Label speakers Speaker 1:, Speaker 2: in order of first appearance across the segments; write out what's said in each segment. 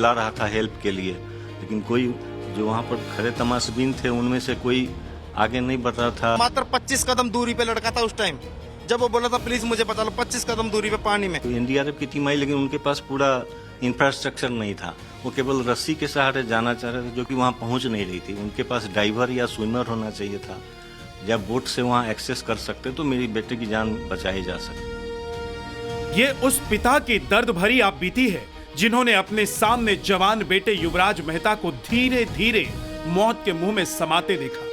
Speaker 1: चिल्ला रहा था हेल्प के लिए, लेकिन कोई जो वहाँ पर खड़े तमाशबीन थे उनमें से कोई आगे नहीं बढ़ रहा था।
Speaker 2: मात्र 25 कदम दूरी पे लड़का था उस टाइम जब वो बोला था प्लीज मुझे बचा लो, 25 कदम दूरी पे पानी में।
Speaker 1: तो एनडीआरएफ की टीम आई, लेकिन उनके पास पूरा इंफ्रास्ट्रक्चर नहीं था। वो केवल रस्सी के सहारे जाना चाह रहे थे, जो कि वहाँ पहुँच नहीं रही थी। उनके पास डाइवर या स्विमर होना चाहिए था, जब बोट से वहाँ एक्सेस कर सकते तो मेरी बेटे की जान बचाई जा सकती।
Speaker 3: ये उस पिता की दर्द भरी आप बीती है जिन्होंने अपने सामने जवान बेटे युवराज मेहता को धीरे धीरे मौत के मुंह में समाते देखा।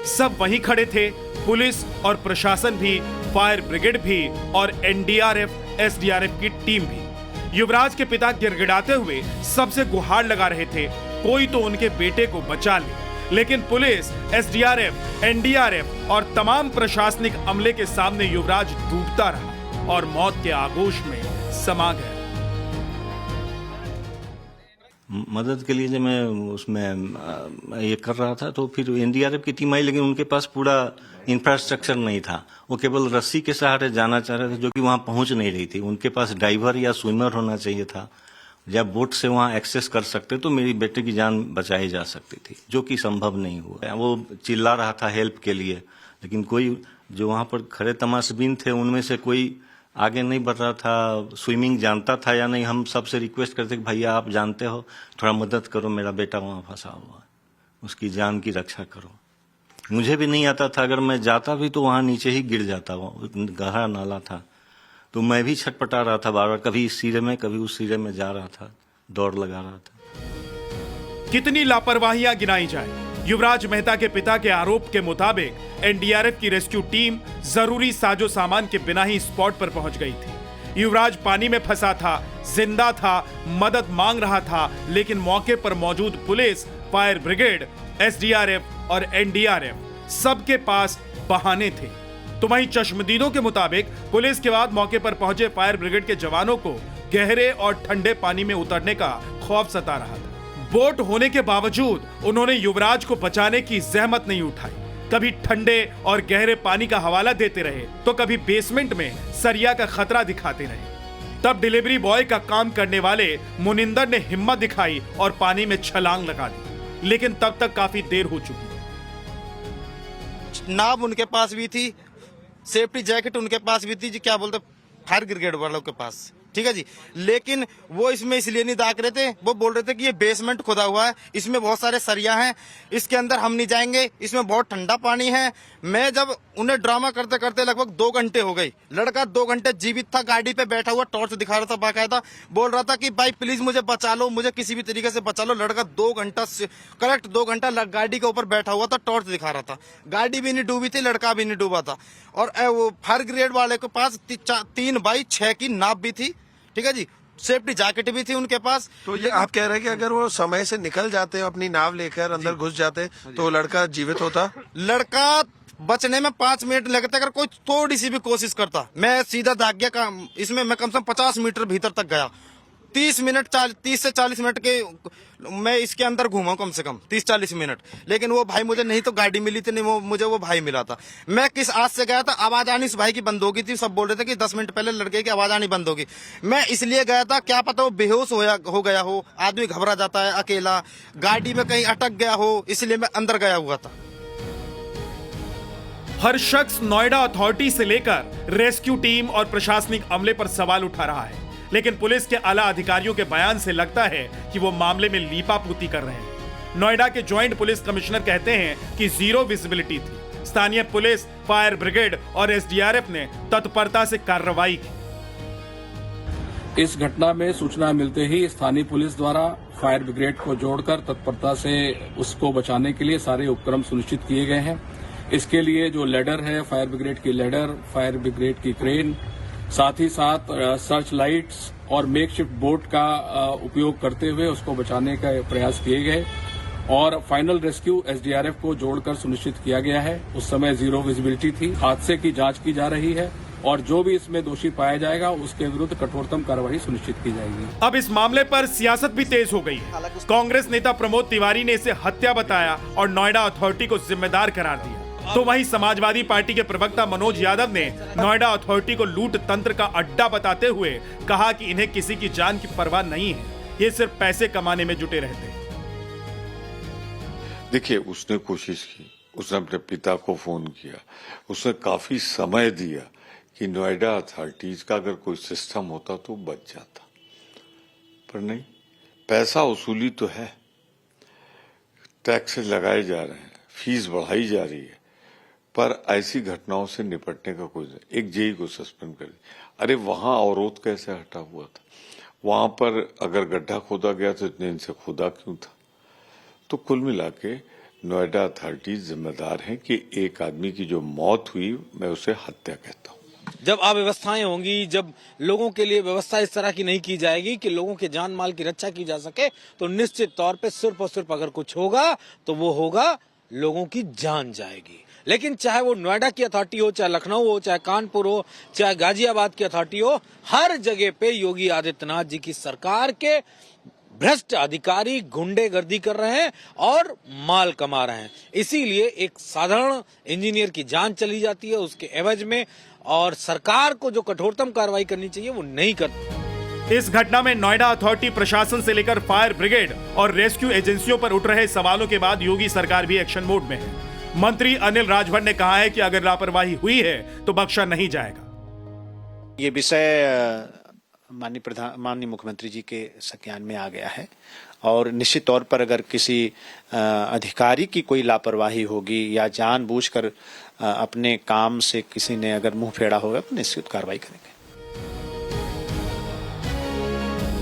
Speaker 3: सब वहीं खड़े थे, पुलिस और प्रशासन भी, फायर ब्रिगेड भी और एनडीआरएफ, एसडीआरएफ की टीम भी। युवराज के पिता गिड़गिड़ाते हुए सबसे गुहार लगा रहे थे, कोई तो उनके बेटे को बचा ले। लेकिन पुलिस, एसडीआरएफ, एनडीआरएफ और तमाम प्रशासनिक अमले के सामने युवराज डूबता रहा और मौत के आगोश में समा गया।
Speaker 1: मदद के लिए जब मैं उसमें ये कर रहा था तो फिर एनडीआरएफ की टीम आई, लेकिन उनके पास पूरा इंफ्रास्ट्रक्चर नहीं था। वो केवल रस्सी के सहारे जाना चाह रहे थे, जो कि वहाँ पहुँच नहीं रही थी। उनके पास डाइवर या स्विमर होना चाहिए था, जब बोट से वहाँ एक्सेस कर सकते तो मेरी बेटे की जान बचाई जा सकती थी, जो कि संभव नहीं हुआ। वो चिल्ला रहा था हेल्प के लिए, लेकिन कोई जो वहाँ पर खड़े तमाशबीन थे उनमें से कोई आगे नहीं बढ़ रहा था। स्विमिंग जानता था या नहीं, हम सबसे रिक्वेस्ट करते कि भैया आप जानते हो, थोड़ा मदद करो, मेरा बेटा वहाँ फंसा हुआ है, उसकी जान की रक्षा करो। मुझे भी नहीं आता था, अगर मैं जाता भी तो वहाँ नीचे ही गिर जाता, वहाँ गहरा नाला था। तो मैं भी छटपटा रहा था बार बार, कभी इस सिरे में कभी उस सिरे में जा रहा था, दौड़ लगा रहा था।
Speaker 3: कितनी लापरवाहियां गिनाई जाए। युवराज मेहता के पिता के आरोप के मुताबिक एनडीआरएफ की रेस्क्यू टीम जरूरी साजो सामान के बिना ही स्पॉट पर पहुंच गई थी। युवराज पानी में फंसा था, जिंदा था, मदद मांग रहा था, लेकिन मौके पर मौजूद पुलिस, फायर ब्रिगेड, एसडीआरएफ और एनडीआरएफ सबके पास बहाने थे। तो वहीं चश्मदीदों के मुताबिक पुलिस के बाद मौके पर पहुंचे फायर ब्रिगेड के जवानों को गहरे और ठंडे पानी में उतरने का खौफ सता रहा था। बोट होने के बावजूद उन्होंने युवराज को बचाने की जहमत नहीं उठाई। कभी ठंडे और गहरे पानी का हवाला देते रहे तो कभी बेसमेंट में सरिया का खतरा दिखाते रहे। तब डिलीवरी बॉय का काम करने वाले मुनिंदर ने हिम्मत दिखाई और पानी में छलांग लगा दी, लेकिन तब तक काफी देर हो चुकी।
Speaker 2: नाव उनके पास भी थी, सेफ्टी जैकेट उनके पास भी थी जी, क्या बोलते फायर ब्रिगेड वालों के पास, ठीक है जी। लेकिन वो इसमें इसलिए नहीं दाग रहे थे, वो बोल रहे थे कि ये बेसमेंट खुदा हुआ है, इसमें बहुत सारे सरिया हैं, इसके अंदर हम नहीं जाएंगे, इसमें बहुत ठंडा पानी है। मैं जब उन्हें ड्रामा करते करते लगभग 2 घंटे हो गई, लड़का 2 घंटे जीवित था, गाड़ी पे बैठा हुआ, टॉर्च दिखा रहा था, बाकायदा बोल रहा था कि भाई प्लीज मुझे बचा लो, मुझे किसी भी तरीके से बचा लो। लड़का 2 घंटा करेक्ट 2 घंटा गाड़ी के ऊपर बैठा हुआ था, टॉर्च दिखा रहा था। गाड़ी भी नहीं डूबी थी, लड़का भी नहीं डूबा था। और वो फायर ब्रिगेड वाले के पास 3x6 की नाव भी थी, ठीक है जी, सेफ्टी जैकेट भी थी उनके पास।
Speaker 4: तो ये आप कह रहे हैं कि अगर वो समय से निकल जाते अपनी नाव लेकर अंदर घुस जाते तो लड़का जीवित होता?
Speaker 2: लड़का बचने में 5 मिनट लगते अगर कोई थोड़ी सी भी कोशिश करता। मैं सीधा भाग गया, इसमें मैं कम से कम 50 मीटर भीतर तक गया। 30 से 40 मिनट के मैं इसके अंदर घूमा, कम से कम 30-40 मिनट। लेकिन वो भाई मुझे नहीं तो गाड़ी मिली थी, नहीं मुझे वो भाई मिला था। मैं किस आस से गया था, आवाज आनी उस भाई की बंद हो गई थी। सब बोल रहे थे कि 10 मिनट पहले लड़के की आवाज आनी बंद होगी। मैं इसलिए गया था, क्या पता वो बेहोश हो गया हो, आदमी घबरा जाता है अकेला, गाड़ी में कहीं अटक गया हो, इसलिए मैं अंदर गया हुआ था।
Speaker 3: हर शख्स नोएडा अथॉरिटी से लेकर रेस्क्यू टीम और प्रशासनिक अमले पर सवाल उठा रहा है, लेकिन पुलिस के आला अधिकारियों के बयान से लगता है कि वो मामले में लीपापूती कर रहे हैं। नोएडा के जॉइंट पुलिस कमिश्नर कहते हैं कि 0 विजिबिलिटी थी। स्थानीय पुलिस, फायर ब्रिगेड और एसडीआरएफ ने तत्परता से कार्रवाई की।
Speaker 5: इस घटना में सूचना मिलते ही स्थानीय पुलिस द्वारा फायर ब्रिगेड को जोड़कर तत्परता से उसको बचाने के लिए सारे उपक्रम सुनिश्चित किए गए हैं। इसके लिए जो लेडर है, फायर ब्रिगेड की लेडर, फायर ब्रिगेड की क्रेन, साथ ही साथ सर्च लाइट्स और मेकशिफ्ट बोट का उपयोग करते हुए उसको बचाने का प्रयास किए गए और फाइनल रेस्क्यू एसडीआरएफ को जोड़कर सुनिश्चित किया गया है। उस समय 0 विजिबिलिटी थी। हादसे की जांच की जा रही है और जो भी इसमें दोषी पाया जाएगा उसके विरुद्ध कठोरतम कार्रवाई सुनिश्चित की जाएगी।
Speaker 3: अब इस मामले पर सियासत भी तेज हो गई है। कांग्रेस नेता प्रमोद तिवारी ने इसे हत्या बताया और नोएडा अथॉरिटी को जिम्मेदार करार दिया। तो वहीं समाजवादी पार्टी के प्रवक्ता मनोज यादव ने नोएडा अथॉरिटी को लूट तंत्र का अड्डा बताते हुए कहा कि इन्हें किसी की जान की परवाह नहीं है। ये सिर्फ पैसे कमाने में जुटे रहते हैं।
Speaker 6: देखिए, उसने कोशिश की, उसने अपने पिता को फोन किया, उसने काफी समय दिया कि नोएडा अथॉरिटीज का अगर कोई सिस्टम होता तो बच जाता, पर नहीं। पैसा वसूली तो है, टैक्स लगाए जा रहे हैं, फीस बढ़ाई जा रही है, पर ऐसी घटनाओं से निपटने का कोई नहीं। एक जेई को सस्पेंड कर दिया। अरे वहां अवरोध कैसे हटा हुआ था? वहां पर अगर गड्ढा खोदा गया तो इतने इनसे खोदा क्यों था? तो कुल मिला के नोएडा अथॉरिटीज जिम्मेदार हैं कि एक आदमी की जो मौत हुई, मैं उसे हत्या कहता हूँ।
Speaker 7: जब अव्यवस्थाएं होंगी, जब लोगों के लिए व्यवस्था इस तरह की नहीं की जाएगी कि लोगों के जान माल की रक्षा की जा सके, तो निश्चित तौर पे सिर्फ और सिर्फ अगर कुछ होगा तो वो होगा लोगों की जान जाएगी। लेकिन चाहे वो नोएडा की अथॉरिटी हो, चाहे लखनऊ हो, चाहे कानपुर हो, चाहे गाजियाबाद की अथॉरिटी हो, हर जगह पे योगी आदित्यनाथ जी की सरकार के भ्रष्ट अधिकारी गुंडेगर्दी कर रहे हैं और माल कमा रहे हैं। इसीलिए एक साधारण इंजीनियर की जान चली जाती है उसके एवज में, और सरकार को जो कठोरतम कार्रवाई करनी चाहिए वो नहीं करती।
Speaker 3: इस घटना में नोएडा अथॉरिटी प्रशासन से लेकर फायर ब्रिगेड और रेस्क्यू एजेंसियों पर उठ रहे सवालों के बाद योगी सरकार भी एक्शन मोड में है। मंत्री अनिल राजभर ने कहा है कि अगर लापरवाही हुई है तो बख्शा नहीं जाएगा।
Speaker 8: ये विषय माननीय मुख्यमंत्री जी के संज्ञान में आ गया है, और निश्चित तौर पर अगर किसी अधिकारी की कोई लापरवाही होगी या जानबूझकर अपने काम से किसी ने अगर मुंह फेरा होगा तो निश्चित कार्रवाई करेंगे।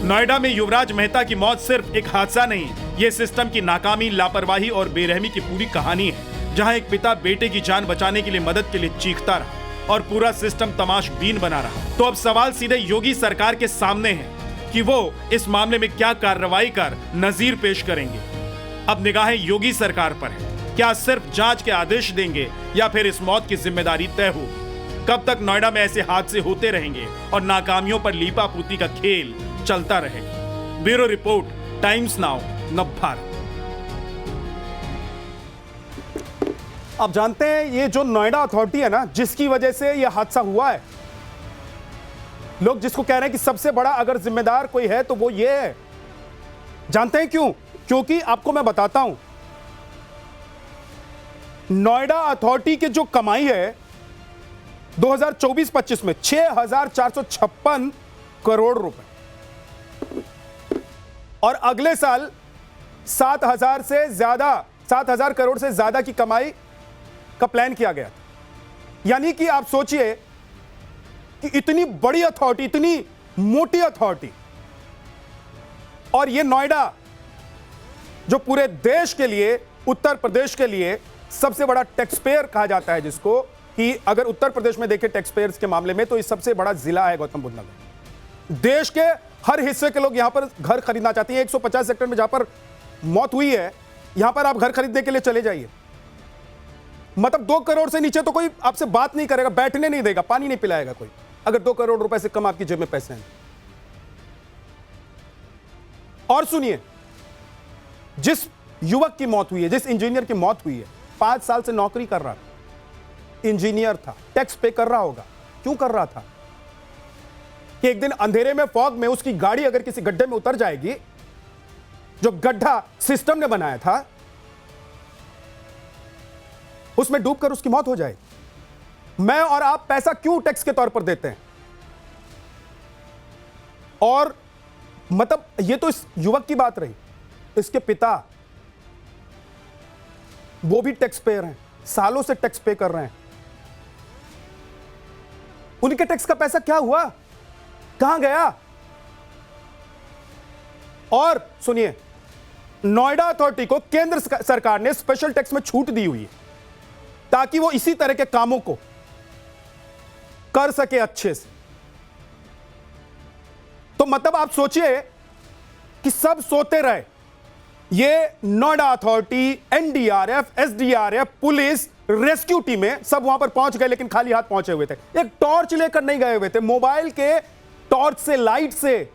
Speaker 3: नोएडा में युवराज मेहता की मौत सिर्फ एक हादसा नहीं, ये सिस्टम की नाकामी, लापरवाही और बेरहमी की पूरी कहानी है, जहां एक पिता बेटे की जान बचाने के लिए मदद के लिए चीखता रहा और पूरा सिस्टम तमाशबीन बना रहा। तो अब सवाल सीधे योगी सरकार के सामने है कि वो इस मामले में क्या कार्रवाई कर नजीर पेश करेंगे। अब निगाहें योगी सरकार पर है, क्या सिर्फ जांच के आदेश देंगे या फिर इस मौत की जिम्मेदारी तय होगी? कब तक नोएडा में ऐसे हादसे होते रहेंगे और नाकामियों पर लीपापोती का खेल चलता रहेगा? Bureau report, times now, Navbharat.
Speaker 9: आप जानते हैं ये जो नोएडा अथॉरिटी है ना, जिसकी वजह से ये हादसा हुआ है, लोग जिसको कह रहे हैं कि सबसे बड़ा अगर जिम्मेदार कोई है तो वो ये है। जानते हैं क्यों? क्योंकि आपको मैं बताता हूं, नोएडा अथॉरिटी की जो कमाई है 2024-25 में 6,456 करोड़ रुपए, और अगले साल 7,000 करोड़ से ज्यादा की कमाई का प्लान किया गया था। यानी कि आप सोचिए कि इतनी बड़ी अथॉरिटी, इतनी मोटी अथॉरिटी, और ये नोएडा जो पूरे देश के लिए, उत्तर प्रदेश के लिए सबसे बड़ा टैक्स पेयर कहा जाता है, जिसको कि अगर उत्तर प्रदेश में देखें टैक्स पेयर्स के मामले में तो ये सबसे बड़ा जिला है गौतम बुद्ध नगर। देश के हर हिस्से के लोग यहां पर घर खरीदना चाहते हैं। 150 सेक्टर में जहां पर मौत हुई है, यहां पर आप घर खरीदने के लिए चले जाइए, मतलब 2 करोड़ से नीचे तो कोई आपसे बात नहीं करेगा, बैठने नहीं देगा, पानी नहीं पिलाएगा कोई, अगर 2 करोड़ रुपए से कम आपकी जेब में पैसे हैं। और सुनिए, जिस युवक की मौत हुई है, जिस इंजीनियर की मौत हुई है, 5 साल से नौकरी कर रहा था, इंजीनियर था, टैक्स पे कर रहा होगा। क्यों कर रहा था? कि एक दिन अंधेरे में, फॉग में उसकी गाड़ी अगर किसी गड्ढे में उतर जाएगी, जो गड्ढा सिस्टम ने बनाया था, उसमें डूबकर उसकी मौत हो जाए। मैं और आप पैसा क्यों टैक्स के तौर पर देते हैं? और मतलब ये तो इस युवक की बात रही, इसके पिता वो भी टैक्स पेयर हैं, सालों से टैक्स पे कर रहे हैं। उनके टैक्स का पैसा क्या हुआ, कहां गया? और सुनिए, नोएडा अथॉरिटी को केंद्र सरकार ने स्पेशल टैक्स में छूट दी हुई है ताकि वो इसी तरह के कामों को कर सके अच्छे से। तो मतलब आप सोचिए कि सब सोते रहे, ये Noida authority, NDRF, SDRF, police, rescue टीमें सब वहां पर पहुंच गए, लेकिन खाली हाथ पहुंचे हुए थे। एक टॉर्च लेकर नहीं गए हुए थे, मोबाइल के टॉर्च से, लाइट से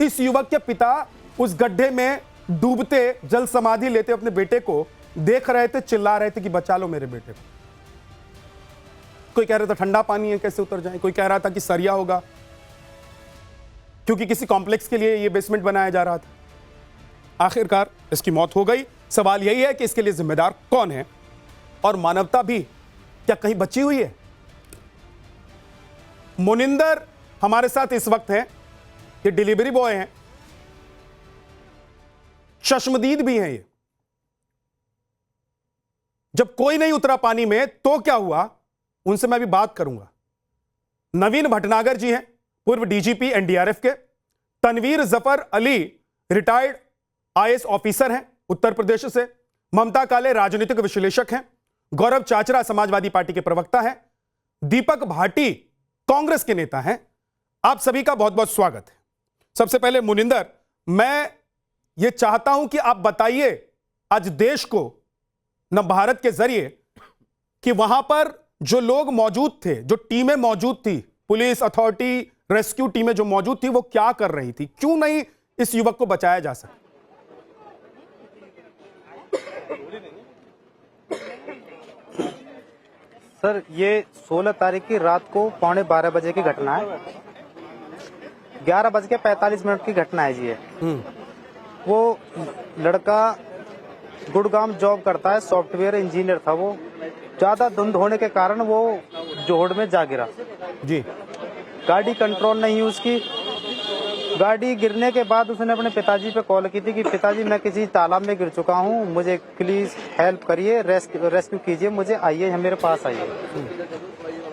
Speaker 9: इस युवक के पिता उस गड्ढे में डूबते, जल समाधि लेते अपने बेटे को देख रहे थे, चिल्ला रहे थे कि बचा लो मेरे बेटे को। कोई कह रहा था ठंडा पानी है, कैसे उतर जाए, कोई कह रहा था कि सरिया होगा क्योंकि किसी कॉम्प्लेक्स के लिए यह बेसमेंट बनाया जा रहा था। आखिरकार इसकी मौत हो गई। सवाल यही है कि इसके लिए जिम्मेदार कौन है और मानवता भी क्या कहीं बची हुई है? मुनिंदर हमारे साथ इस वक्त है, ये डिलीवरी बॉय हैं, चश्मदीद भी हैं। ये जब कोई नहीं उतरा पानी में तो क्या हुआ, उनसे मैं भी बात करूंगा। नवीन भटनागर जी हैं, पूर्व डीजीपी एनडीआरएफ के। Tanveer Zafar Ali retired IAS officer हैं उत्तर प्रदेश से। ममता काले राजनीतिक विश्लेषक हैं। गौरव चाचरा समाजवादी पार्टी के प्रवक्ता हैं। दीपक भाटी कांग्रेस के नेता हैं। आप सभी का बहुत बहुत स्वागत है। सबसे पहले मुनिंदर, मैं ये चाहता हूं कि आप बताइए आज देश को, न भारत के जरिए, कि वहां पर जो लोग मौजूद थे, जो टीमें मौजूद थी, पुलिस अथॉरिटी, रेस्क्यू टीमें जो मौजूद थी, वो क्या कर रही थी? क्यों नहीं इस युवक को बचाया जा सका?
Speaker 10: सर, ये 16 तारीख की रात को 11:15 बजे की घटना है। 11:45 की घटना है जी ये। वो लड़का गुड़गांव जॉब करता है, सॉफ्टवेयर इंजीनियर था वो। ज्यादा धुंध होने के कारण वो जोहड़ में जा गिरा
Speaker 9: जी।
Speaker 10: गाड़ी कंट्रोल नहीं हुई उसकी। गाड़ी गिरने के बाद उसने अपने पिताजी पे कॉल की थी कि पिताजी मैं किसी तालाब में गिर चुका हूँ, मुझे प्लीज हेल्प करिए, रेस्क्यू कीजिए, मुझे आइए, मेरे पास आइए।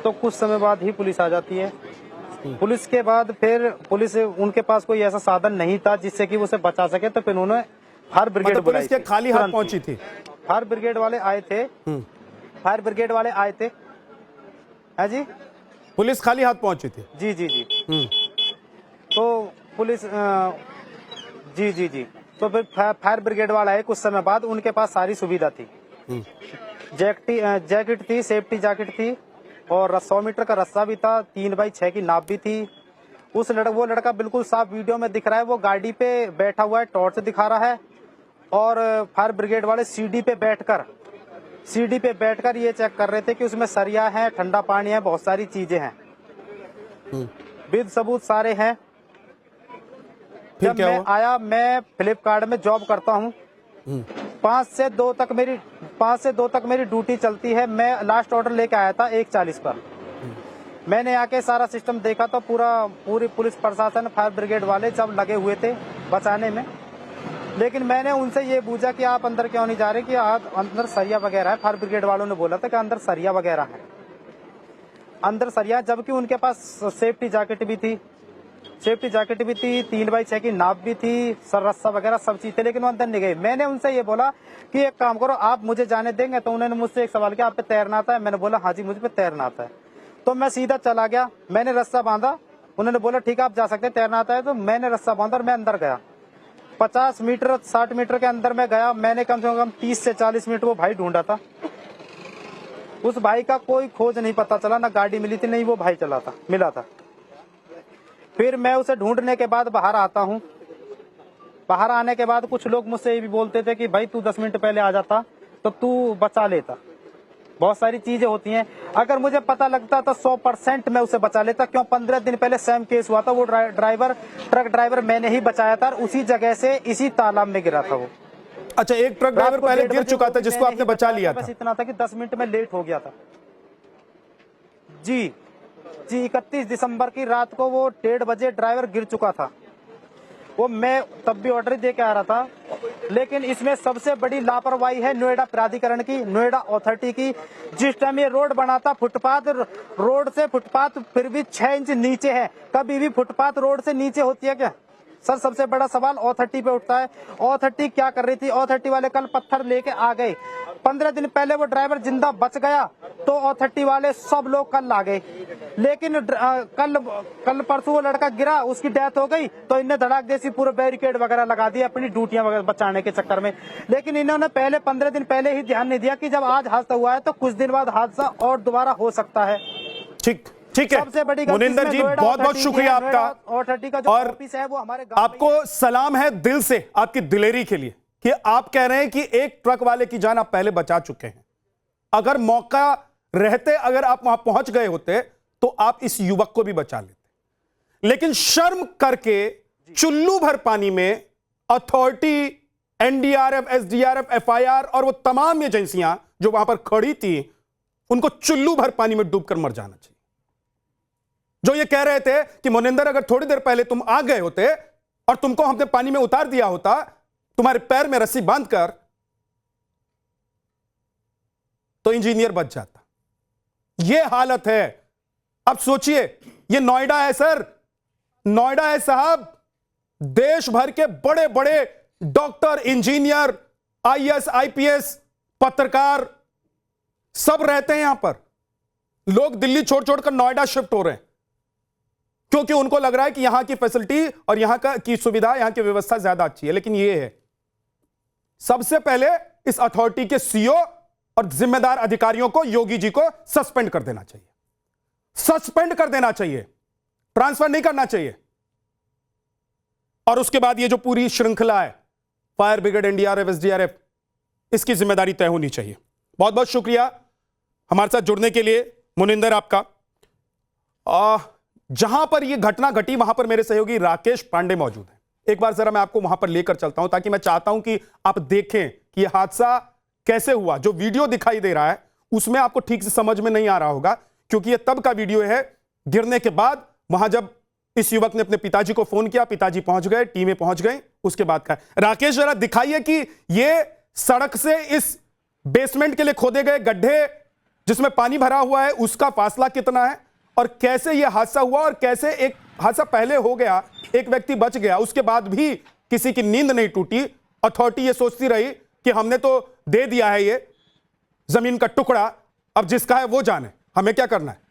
Speaker 10: तो कुछ समय बाद ही पुलिस आ जाती है। पुलिस के बाद फिर पुलिस, उनके पास कोई ऐसा साधन नहीं था जिससे कि उसे बचा सके, तो फिर उन्होंने फायर ब्रिगेड बुलाई।
Speaker 9: पुलिस के खाली हाथ पहुंची थी।
Speaker 10: फायर ब्रिगेड वाले आए थे। फायर ब्रिगेड वाले आए थे। है जी,
Speaker 9: पुलिस खाली हाथ पहुंची थी।
Speaker 10: जी जी जी। तो पुलिस जी जी जी तो फिर फायर ब्रिगेड वाला आए कुछ समय बाद। उनके पास सारी सुविधा थी। जैकेट थी, सेफ्टी जैकेट थी, और 100 मीटर का रस्सा भी था, 3x6 की नाप भी थी। वो लड़का बिल्कुल साफ वीडियो में दिख रहा है। वो गाड़ी पे बैठा हुआ है, टॉर्च दिखा रहा है, और फायर ब्रिगेड वाले सीढ़ी पे बैठकर ये चेक कर रहे थे कि उसमें सरिया है, ठंडा पानी है, बहुत सारी चीजें हैं, विद सबूत सारे हैं। जब मैं आया, मैं फ्लिपकार्ट में जॉब करता हूँ। 5 से 2 तक मेरी ड्यूटी चलती है। मैं लास्ट ऑर्डर लेके आया था 1:40 पर। मैंने आके सारा सिस्टम देखा तो पूरी पुलिस प्रशासन, फायर ब्रिगेड वाले सब लगे हुए थे बचाने में। लेकिन मैंने उनसे ये पूछा कि आप अंदर क्यों नहीं जा रहे, कि आप अंदर सरिया वगैरह है। फायर ब्रिगेड वालों ने बोला था कि अंदर सरिया वगैरह है, अंदर सरिया, जबकि उनके पास सेफ्टी जैकेट भी थी, 3x6 की नाप भी थी, रस्सा वगैरह सब चीज थे, लेकिन वो अंदर नहीं गए। मैंने उनसे ये बोला कि एक काम करो, आप मुझे जाने देंगे? तो उन्होंने मुझसे एक सवाल किया, आप पे तैरना आता है? मैंने बोला हाँ जी, मुझे पे तैरना आता है। तो मैं सीधा चला गया, मैंने रस्सा बांधा। उन्होंने बोला ठीक है आप जा सकते हैं, तैरना आता है। तो मैंने रस्सा बांधा और मैं अंदर गया। 50 मीटर 60 मीटर के अंदर मैं गया। मैंने कम से कम 30 से 40 मिनट वो भाई ढूंढा था। उस भाई का कोई खोज नहीं पता चला, ना गाड़ी मिली थी, नहीं वो भाई मिला था। फिर मैं उसे ढूंढने के बाद बाहर आता हूँ। बाहर आने के बाद कुछ लोग मुझसे ये भी बोलते थे कि भाई तू 10 मिनट पहले आ जाता तो तू बचा लेता। बहुत सारी चीजें होती हैं, अगर मुझे पता लगता तो 100% मैं उसे बचा लेता। क्यों? 15 दिन पहले सेम केस हुआ था। वो ट्रक ड्राइवर मैंने ही बचाया था, और उसी जगह से इसी तालाब में गिरा था वो।
Speaker 9: अच्छा, एक ट्रक ड्राइवर पहले गिर चुका था जिसको आपने बचा लिया था।
Speaker 10: बस इतना था कि 10 मिनट में लेट हो गया था। जी 31 दिसंबर की रात को वो 1:30 बजे ड्राइवर गिर चुका था। वो मैं तब भी ऑर्डर दे के आ रहा था। लेकिन इसमें सबसे बड़ी लापरवाही है नोएडा प्राधिकरण की, नोएडा अथॉरिटी की। जिस टाइम ये रोड बना था, रोड से फुटपाथ फिर भी 6 इंच नीचे है। कभी भी फुटपाथ रोड से नीचे होती है क्या? सर, सबसे बड़ा सवाल अथॉरिटी पे उठता है। अथॉरिटी क्या कर रही थी? अथॉरिटी वाले कल पत्थर लेके आ गए। 15 दिन पहले वो ड्राइवर जिंदा बच गया तो अथॉरिटी वाले सब लोग कल आ गए। लेकिन कल परसों वो लड़का गिरा, उसकी डेथ हो गई, तो इन्हें धड़ाक देसी पूरे बैरिकेड वगैरह लगा दिए अपनी ड्यूटियां वगैरह बचाने के चक्कर में। लेकिन इन्होंने 15 दिन पहले ही ध्यान नहीं दिया कि जब आज हादसा हुआ है तो कुछ दिन बाद हादसा और दोबारा हो सकता है।
Speaker 9: ठीक है
Speaker 10: सबसे बड़ी
Speaker 9: मुनिंदर जी, बहुत बहुत शुक्रिया आपका।
Speaker 10: अथॉरिटी का जो ऑफिस है वो हमारे गांव
Speaker 9: आपको सलाम है दिल से, आपकी दिलेरी के लिए, कि आप कह रहे हैं कि एक ट्रक वाले की जान आप पहले बचा चुके हैं। अगर मौका रहते, अगर आप वहां पहुंच गए होते तो आप इस युवक को भी बचा लेते। लेकिन शर्म करके चुल्लू भर पानी में अथॉरिटी, एनडीआरएफ, एसडीआरएफ, एफआईआर और वो तमाम एजेंसियां जो वहां पर खड़ी थी, उनको चुल्लू भर पानी में डूबकर मर जाना चाहिए। जो ये कह रहे थे कि मोनिंदर अगर थोड़ी देर पहले तुम आ गए होते और तुमको हमने पानी में उतार दिया होता, तुम्हारे पैर में रस्सी बांधकर, तो इंजीनियर बच जाता। यह हालत है। अब सोचिए, यह नोएडा है सर, नोएडा है साहब। देश भर के बड़े बड़े डॉक्टर, इंजीनियर, आईएएस, आईपीएस, पत्रकार सब रहते हैं यहां पर। लोग दिल्ली छोड़ छोड़कर नोएडा शिफ्ट हो रहे हैं क्योंकि उनको लग रहा है कि यहां की फैसिलिटी और यहां की सुविधा, यहां की व्यवस्था ज्यादा अच्छी है। लेकिन यह है, सबसे पहले इस अथॉरिटी के सीईओ और जिम्मेदार अधिकारियों को, योगी जी को सस्पेंड कर देना चाहिए। सस्पेंड कर देना चाहिए, ट्रांसफर नहीं करना चाहिए। और उसके बाद ये जो पूरी श्रृंखला है, फायर ब्रिगेड, एनडीआरएफ, एसडीआरएफ, इसकी जिम्मेदारी तय होनी चाहिए। बहुत बहुत शुक्रिया हमारे साथ जुड़ने के लिए मुनिंदर आपका। जहां पर यह घटना घटी वहां पर मेरे सहयोगी राकेश पांडे मौजूद हैं। एक बार जरा मैं आपको वहां पर लेकर चलता हूं, ताकि मैं चाहता हूं कि आप देखें कि यह हादसा कैसे हुआ। जो वीडियो दिखाई दे रहा है उसमें आपको ठीक से समझ में नहीं आ रहा होगा, क्योंकि यह तब का वीडियो है गिरने के बाद। वहां जब इस युवक ने अपने पिताजी को फोन किया, पिताजी पहुंच गए, टीमें पहुंच गई, उसके बाद का। राकेश जरा दिखाइए कि यह सड़क से इस बेसमेंट के लिए खोदे गए गड्ढे जिसमें पानी भरा हुआ है, उसका फासला कितना है, और कैसे यह हादसा हुआ, और कैसे एक हादसा पहले हो गया, एक व्यक्ति बच गया, उसके बाद भी किसी की नींद नहीं टूटी। अथॉरिटी ये सोचती रही कि हमने तो दे दिया है ये जमीन का टुकड़ा, अब जिसका है वो जाने, हमें क्या करना है।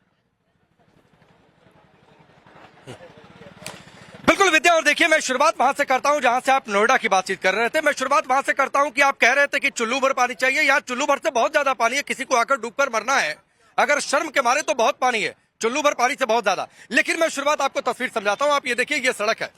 Speaker 11: बिल्कुल विद्या, और देखिए मैं शुरुआत वहां से करता हूं जहां से आप नोएडा की बातचीत कर रहे थे। मैं शुरुआत वहां से करता हूं कि आप कह रहे थे कि चुल्लू भर पानी चाहिए। यहाँ चुल्लू भर से बहुत ज्यादा पानी है, किसी को आकर डूबकर मरना है अगर शर्म के मारे तो बहुत पानी है, चुल्लू भर पानी से बहुत ज्यादा। लेकिन मैं शुरुआत आपको तस्वीर समझाता हूं। आप ये देखिए, ये सड़क है,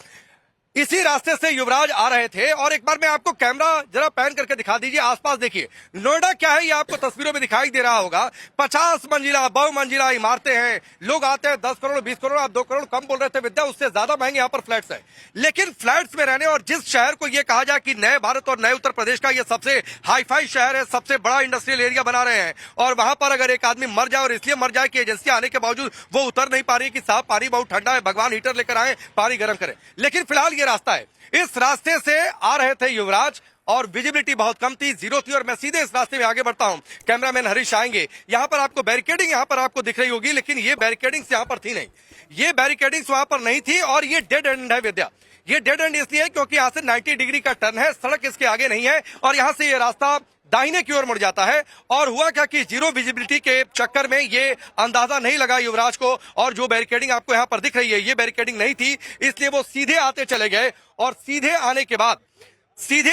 Speaker 11: इसी रास्ते से युवराज आ रहे थे। और एक बार मैं आपको कैमरा जरा पैन करके दिखा दीजिए, आसपास देखिए। नोएडा क्या है ये आपको तस्वीरों में दिखाई दे रहा होगा। 50 मंजिला, बहुमंजिला इमारतें हैं, लोग आते हैं 10 करोड़ 20 करोड़, आप 2 करोड़ कम बोल रहे थे विद्या, उससे ज्यादा महंगे यहाँ पर फ्लैट्स है। लेकिन फ्लैट्स में रहने, और जिस शहर को ये कहा जाए कि नए भारत और नए उत्तर प्रदेश का ये सबसे हाईफाई शहर है, सबसे बड़ा इंडस्ट्रियल एरिया बना रहे हैं, और वहां पर अगर एक आदमी मर जाए, और इसलिए मर जाए कि एजेंसियां आने के बावजूद वो उतर नहीं पा रही कि साहब पानी बहुत ठंडा है, भगवान हीटर लेकर आए, पानी गर्म करें। लेकिन फिलहाल ये रास्ता है, इस रास्ते से आ रहे थे युवराज, और विजिबिलिटी बहुत कम थी, जीरो थी, और मैं सीधे इस रास्ते में आगे बढ़ता हूं। कैमरामैन हरीश आएंगे। यहां पर आपको बैरिकेडिंग यहां पर आपको दिख रही होगी, लेकिन ये बैरिकेडिंग्स यहां पर थी नहीं, ये बैरिकेडिंग्स वहां पर नहीं थी, और ये डेड एंड है विद्या। ये डेड एंड इसलिए है क्योंकि यहां से 90 डिग्री का टर्न है, सड़क इसके आगे नहीं है, और यहां से ये रास्ता दाहिने की ओर मुड़ जाता है। और हुआ क्या कि जीरो विजिबिलिटी के चक्कर में ये अंदाजा नहीं लगा युवराज को, और जो बैरिकेडिंग आपको यहां पर दिख रही है ये बैरिकेडिंग नहीं थी, इसलिए वो सीधे आते चले गए। और सीधे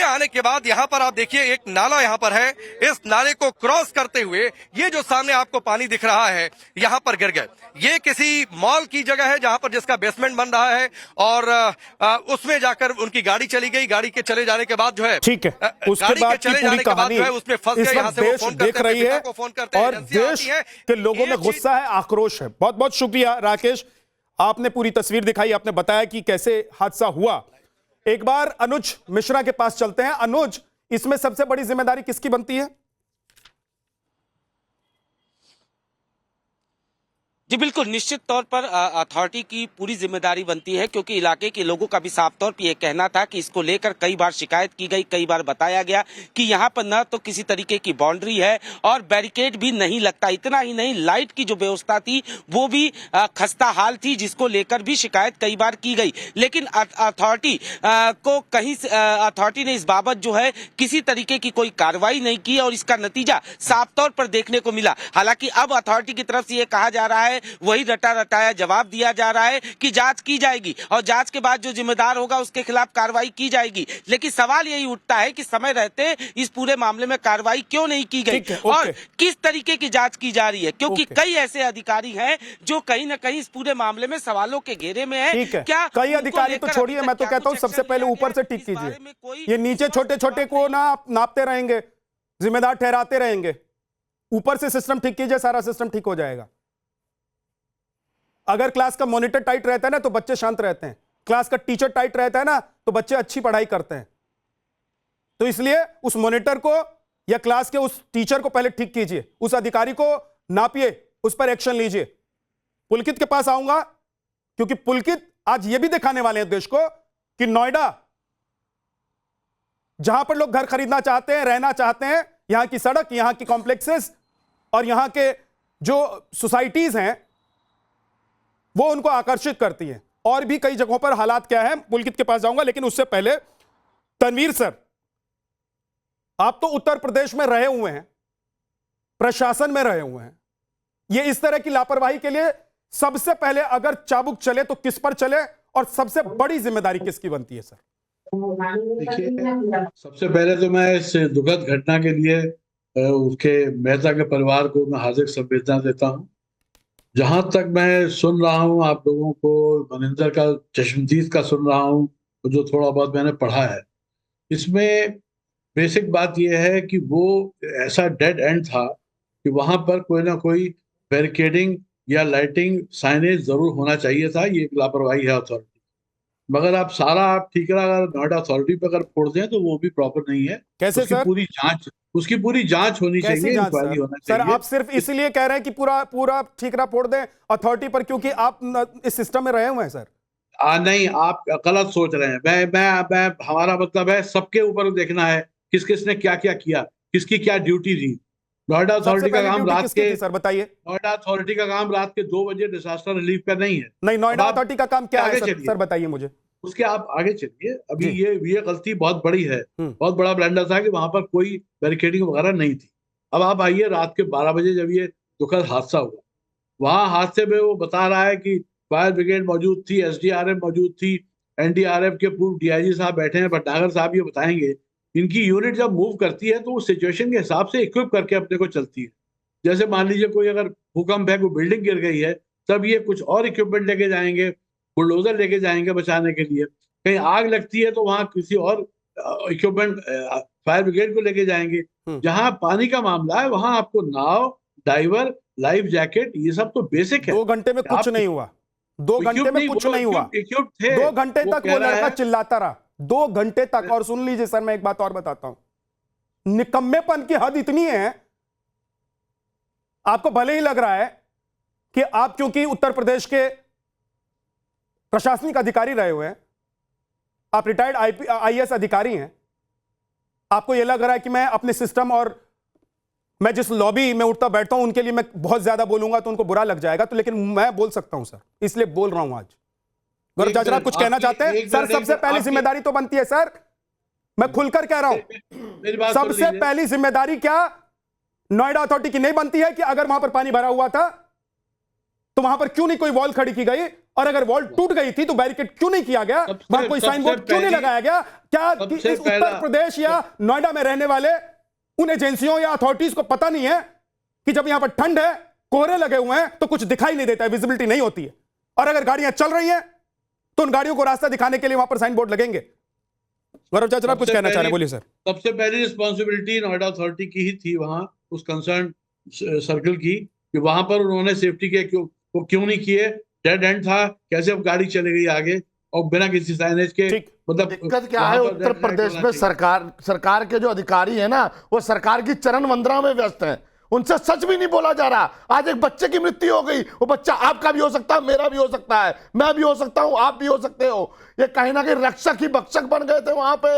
Speaker 11: आने के बाद यहां पर आप देखिए एक नाला यहां पर है, इस नाले को क्रॉस करते हुए ये जो सामने आपको पानी दिख रहा है यहां पर गिर गए। ये किसी मॉल की जगह है जहां पर जिसका बेसमेंट बन रहा है, और उसमें जाकर उनकी गाड़ी चली गई। गाड़ी के चले जाने के बाद जो है,
Speaker 9: ठीक है, उसके बाद की पूरी कहानी
Speaker 11: उसमें फंस गए। यहाँ से वो फोन
Speaker 9: देख रही है, और देश के लोगों में गुस्सा है, आक्रोश है। बहुत बहुत शुक्रिया राकेश, आपने पूरी तस्वीर दिखाई, आपने बताया कि कैसे हादसा हुआ। एक बार अनुज मिश्रा के पास चलते हैं। अनुज, इसमें सबसे बड़ी जिम्मेदारी किसकी बनती है?
Speaker 12: जी बिल्कुल, निश्चित तौर पर अथॉरिटी की पूरी जिम्मेदारी बनती है, क्योंकि इलाके के लोगों का भी साफ तौर पर यह कहना था कि इसको लेकर कई बार शिकायत की गई, कई बार बताया गया कि यहाँ पर न तो किसी तरीके की बाउंड्री है और बैरिकेड भी नहीं लगता। इतना ही नहीं, लाइट की जो व्यवस्था थी वो भी खस्ता हाल थी, जिसको लेकर भी शिकायत कई बार की गई। लेकिन अथॉरिटी को कहीं अथॉरिटी ने इस बाबत जो है किसी तरीके की कोई कार्रवाई नहीं की, और इसका नतीजा साफ तौर पर देखने को मिला। हालांकि अब अथॉरिटी की तरफ से यह कहा जा रहा है, वही रटा रटाया जवाब दिया जा रहा है कि जांच की जाएगी, और जांच के बाद जो जिम्मेदार होगा उसके खिलाफ कार्रवाई की जाएगी। लेकिन सवाल यही उठता है कि समय रहते इस पूरे मामले में कार्रवाई क्यों नहीं की गई, और किस तरीके की जांच की जा रही है, क्योंकि कई ऐसे अधिकारी हैं जो कहीं ना कहीं इस पूरे मामले में सवालों के घेरे में हैं। क्या
Speaker 9: कई अधिकारी तो छोड़िए, मैं तो कहता हूं सबसे पहले ऊपर से ठीक कीजिए। ये नीचे छोटे छोटे को ना नापते रहेंगे, जिम्मेदार ठहराते रहेंगे, ऊपर से सिस्टम ठीक कीजिए, सारा सिस्टम ठीक हो जाएगा। अगर क्लास का मॉनिटर टाइट रहता है ना तो बच्चे शांत रहते हैं, क्लास का टीचर टाइट रहता है ना तो बच्चे अच्छी पढ़ाई करते हैं। तो इसलिए उस मॉनिटर को या क्लास के उस टीचर को पहले ठीक कीजिए, उस अधिकारी को नापिए, उस पर एक्शन लीजिए। पुलकित के पास आऊंगा क्योंकि पुलकित आज यह भी दिखाने वाले हैं देश को कि नोएडा, जहां पर लोग घर खरीदना चाहते हैं, रहना चाहते हैं, यहां की सड़क, यहां की कॉम्प्लेक्सेस और यहां के जो सोसाइटीज हैं वो उनको आकर्षित करती हैं। और भी कई जगहों पर हालात क्या है, पुलकित के पास जाऊंगा, लेकिन उससे पहले तनवीर सर, आप तो उत्तर प्रदेश में रहे हुए हैं, प्रशासन में रहे हुए हैं, ये इस तरह की लापरवाही के लिए सबसे पहले अगर चाबुक चले तो किस पर चले और सबसे बड़ी जिम्मेदारी किसकी बनती है सर?
Speaker 13: देखिए, सबसे पहले तो मैं इस दुखद घटना के लिए उसके मेहता के परिवार को मैं हार्दिक संवेदना देता हूं। जहां तक मैं सुन रहा हूं आप लोगों को, मनिंदर का, चश्मदीद का सुन रहा हूं, जो थोड़ा बहुत मैंने पढ़ा है, इसमें बेसिक बात यह है कि वो ऐसा डेड एंड था कि वहां पर कोई ना कोई बैरिकेडिंग या लाइटिंग साइनेज जरूर होना चाहिए था। ये एक लापरवाही है अथॉरिटी, मगर आप ठीकरा अगर नोएडा अथॉरिटी पर अगर फोड़ दें तो वो भी प्रॉपर नहीं है।
Speaker 9: कैसे
Speaker 13: उसकी
Speaker 9: सर?
Speaker 13: उसकी पूरी जांच होनी चाहिए, इंक्वायरी होना चाहिए।
Speaker 9: सर आप सिर्फ इसलिए कह रहे हैं कि पूरा ठीकरा फोड़ दें अथॉरिटी पर क्योंकि आप इस सिस्टम में रहे हुए हैं सर?
Speaker 13: नहीं, आप गलत सोच रहे हैं। मैं हमारा मतलब है सबके ऊपर देखना है किसने क्या क्या किया, किसकी क्या ड्यूटी थी। नोएडा अथॉरिटी का काम रात के,
Speaker 9: सर बताइए,
Speaker 13: नोएडा अथॉरिटी का काम रात के 2 बजे डिजास्टर रिलीफ का नहीं है।
Speaker 9: नहीं, नोएडा अथॉरिटी का काम क्या है सर बताइए मुझे।
Speaker 13: उसके आप आगे चलिए। अभी ये गलती बहुत बड़ी है, बहुत बड़ा ब्लंडर था कि वहां पर कोई बैरिकेडिंग वगैरह नहीं थी। अब आप आइए, रात के 12 बजे जब ये दुखद हादसा हुआ, वहां हादसे में वो बता रहा है कि फायर ब्रिगेड मौजूद थी, एसडीआरएफ मौजूद थी, एनडीआरएफ के पूर्व डीआईजी साहब बैठे हैं, भटनागर साहब ये बताएंगे। इनकी यूनिट जब मूव करती है तो उस सिचुएशन के हिसाब से इक्विप करके अपने को चलती है। जैसे मान लीजिए कोई अगर भूकंप है, कोई बिल्डिंग गिर गई है, तब ये कुछ और इक्विपमेंट लेके जाएंगे, बुलडोजर लेके जाएंगे बचाने के लिए। कहीं आग लगती है तो वहां किसी और इक्विपमेंट, फायर ब्रिगेड को लेके जाएंगे। जहां पानी का मामला है वहां आपको नाव, डाइवर, लाइफ जैकेट, ये सब तो बेसिक है।
Speaker 9: 2 घंटे में कुछ नहीं हुआ, 2 घंटे में कुछ नहीं हुआ। 2 घंटे तक वो लड़का चिल्लाता रहा, 2 घंटे तक। और सुन लीजिए सर, मैं एक बात और बताता हूं, निकम्मेपन की हद इतनी है, आपको भले ही लग रहा है कि आप क्योंकि उत्तर प्रदेश के प्रशासनिक अधिकारी रहे हुए हैं, आप रिटायर्ड आईएएस अधिकारी हैं, आपको यह लग रहा है कि मैं अपने सिस्टम और मैं जिस लॉबी में उठता बैठता हूं उनके लिए मैं बहुत ज्यादा बोलूंगा तो उनको बुरा लग जाएगा, तो लेकिन मैं बोल सकता हूं सर, इसलिए बोल रहा हूं आज। गौरव चाचरा, आप कुछ कहना चाहते हैं सर? सबसे पहली जिम्मेदारी तो बनती है सर, मैं खुलकर कह रहा हूं, सबसे पहली जिम्मेदारी क्या नोएडा अथॉरिटी की नहीं बनती है कि अगर वहां पर पानी भरा हुआ था तो वहां पर क्यों नहीं कोई वॉल खड़ी की गई, और अगर वॉल टूट गई थी तो बैरिकेड क्यों नहीं किया गया, वहां कोई साइन बोर्ड क्यों नहीं लगाया गया? क्या इस उत्तर प्रदेश या नोएडा में रहने वाले उन एजेंसियों या अथॉरिटीज को पता नहीं है कि जब यहां पर ठंड है, कोहरे लगे हुए हैं, तो कुछ दिखाई नहीं देता है, विजिबिलिटी नहीं होती है, और अगर गाड़ियां चल रही हैं तो उन गाड़ियों को रास्ता दिखाने के लिए वहां पर साइन बोर्ड लगेंगे? गौरव चाचा, आप कुछ कहना चाह रहे हैं, बोलिए सर।
Speaker 13: सबसे पहली रिस्पॉन्सिबिलिटी नोएडा अथॉरिटी की ही थी, वहां उस कंसर्न सर्कल की, कि वहां पर उन्होंने सेफ्टी के क्यों नहीं किए। डेड एंड था, कैसे अब गाड़ी चली गई आगे और बिना किसी साइनेज के। मतलब
Speaker 14: दिक्कत क्या है, उत्तर प्रदेश में सरकार के जो अधिकारी है ना, वो सरकार की चरण वंदना में व्यस्त हैं, उनसे सच भी नहीं बोला जा रहा। आज एक बच्चे की मृत्यु हो गई, वो बच्चा आपका भी हो सकता है, मेरा भी हो सकता है, मैं भी हो सकता हूं, आप भी हो सकते हो। ये कहीं ना कहीं रक्षक ही भक्षक बन गए थे वहां पे।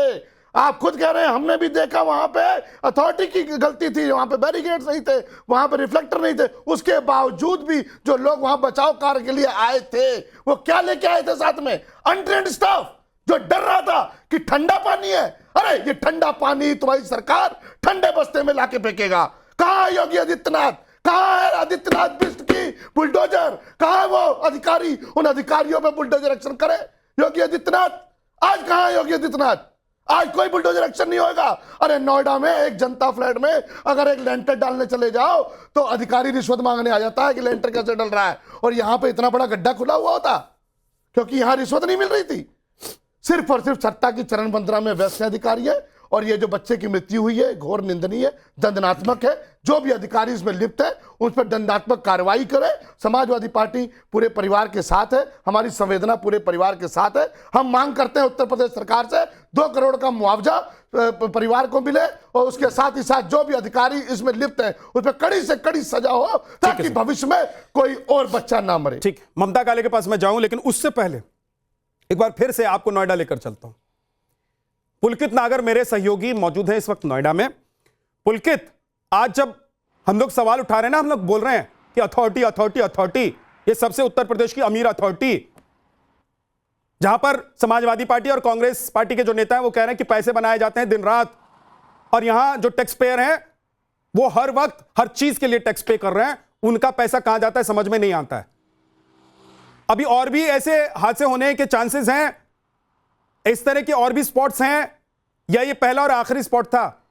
Speaker 14: आप खुद कह रहे हैं, हमने भी देखा वहां पे अथॉरिटी की गलती थी, वहां पे बैरिकेड्स नहीं थे, वहां पे रिफ्लेक्टर नहीं थे, उसके बावजूद भी जो लोग वहां बचाव कार्य के लिए आए थे वो क्या लेके आए थे साथ में? अनट्रेन्ड स्टाफ जो डर रहा था कि ठंडा पानी है। अरे ये ठंडा पानी तुम्हारी सरकार ठंडे बस्ते में लाके फेंकेगा। कहां है योगी आदित्यनाथ? कहां है आदित्यनाथ बिस्ट की बुलडोजर? कहां है वो अधिकारी? उन अधिकारियों पे बुलडोजर एक्शन करे योगी आदित्यनाथ। आज कहां है योगी आदित्यनाथ? आज कोई बुलडोजर एक्शन नहीं होगा। अरे नोएडा में एक जनता फ्लैट में अगर एक लेंटर डालने चले जाओ तो अधिकारी रिश्वत मांगने आ जाता है कि लेंटर कैसे डल रहा है, और यहां पे इतना बड़ा गड्ढा खुला हुआ होता क्योंकि यहां रिश्वत नहीं मिल रही थी। सिर्फ और सिर्फ सत्ता की चरण वंदना में व्यस्त अधिकारी है और ये जो बच्चे की मृत्यु हुई है घोर निंदनीय है, दंडनात्मक है। जो भी अधिकारी इसमें लिप्त है उन पर दंडात्मक कार्रवाई करे। समाजवादी पार्टी पूरे परिवार के साथ है, हमारी संवेदना पूरे परिवार के साथ है। हम मांग करते हैं उत्तर प्रदेश सरकार से 2 करोड़ का मुआवजा परिवार को मिले और उसके साथ ही साथ जो भी अधिकारी इसमें लिप्त है उस पर कड़ी से कड़ी सजा हो ताकि भविष्य में कोई और बच्चा ना मरे।
Speaker 9: ठीक, ममता काले के पास मैं जाऊं, लेकिन उससे पहले एक बार फिर से आपको नोएडा लेकर चलता हूं। पुलकित नागर मेरे सहयोगी मौजूद हैं इस वक्त नोएडा में। पुलकित, आज जब हम लोग सवाल उठा रहे हैं ना, हम लोग बोल रहे हैं कि अथॉरिटी अथॉरिटी अथॉरिटी, ये सबसे उत्तर प्रदेश की अमीर अथॉरिटी, जहां पर समाजवादी पार्टी और कांग्रेस पार्टी के जो नेता हैं वो कह रहे हैं कि पैसे बनाए जाते हैं दिन रात, और यहां जो टैक्स पेयर हैं वो हर वक्त हर चीज के लिए टैक्स पे कर रहे हैं। उनका पैसा कहां जाता है समझ में नहीं आता है। अभी और भी ऐसे हादसे होने के चांसेस हैं, इस तरह के और भी स्पॉट्स हैं, या ये पहला और आखिरी स्पॉट था?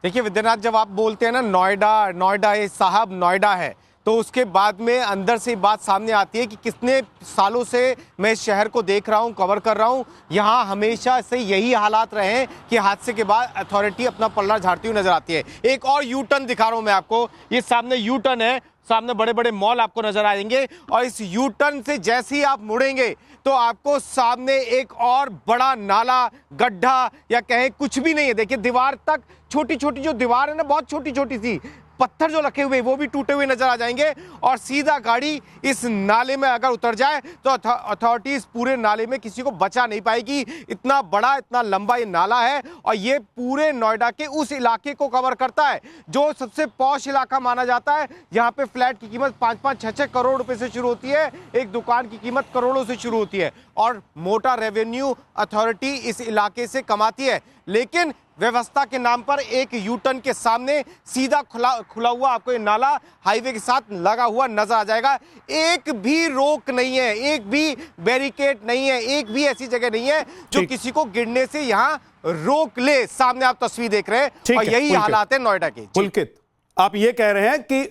Speaker 15: देखिए विद्यानाथ, जब आप बोलते हैं ना नोएडा है साहब, नोएडा है, तो उसके बाद में अंदर से बात सामने आती है कि कितने सालों से मैं इस शहर को देख रहा हूँ, कवर कर रहा हूँ। यहाँ हमेशा से यही हालात रहे हैं कि हादसे के बाद अथॉरिटी अपना पल्ला झाड़ती हुई नजर आती है। एक और यू टर्न दिखा रहा हूँ मैं आपको, ये सामने यू टर्न है, सामने बड़े बड़े मॉल आपको नजर आएंगे, और इस यू टर्न से जैसे ही आप मुड़ेंगे तो आपको सामने एक और बड़ा नाला, गड्ढा या कहें कुछ भी नहीं है। देखिए दीवार तक, छोटी छोटी जो दीवार है ना, बहुत छोटी छोटी सी, पत्थर जो रखे हुए वो भी टूटे हुए नजर आ जाएंगे, और सीधा गाड़ी इस नाले में अगर उतर जाए तो अथॉरिटीज पूरे नाले में किसी को बचा नहीं पाएगी। इतना बड़ा, इतना लंबा ये नाला है, और ये पूरे नोएडा के उस इलाके को कवर करता है जो सबसे पॉश इलाका माना जाता है। यहाँ पे फ्लैट की कीमत 5-5, 6-6 करोड़ रुपए से शुरू होती है, एक दुकान की कीमत करोड़ों से शुरू होती है, और मोटा रेवेन्यू अथॉरिटी इस इलाके से कमाती है। लेकिन व्यवस्था के नाम पर एक यू टर्न के सामने सीधा खुला हुआ आपको ये नाला हाईवे के साथ लगा हुआ नजर आ जाएगा। एक भी रोक नहीं है, एक भी बैरिकेड नहीं है, एक भी ऐसी जगह नहीं है जो किसी को गिरने से यहाँ रोक ले। सामने आप तस्वीर देख रहे हैं, और यही हालात है नोएडा के।
Speaker 9: पुलकित, आप ये कह रहे हैं कि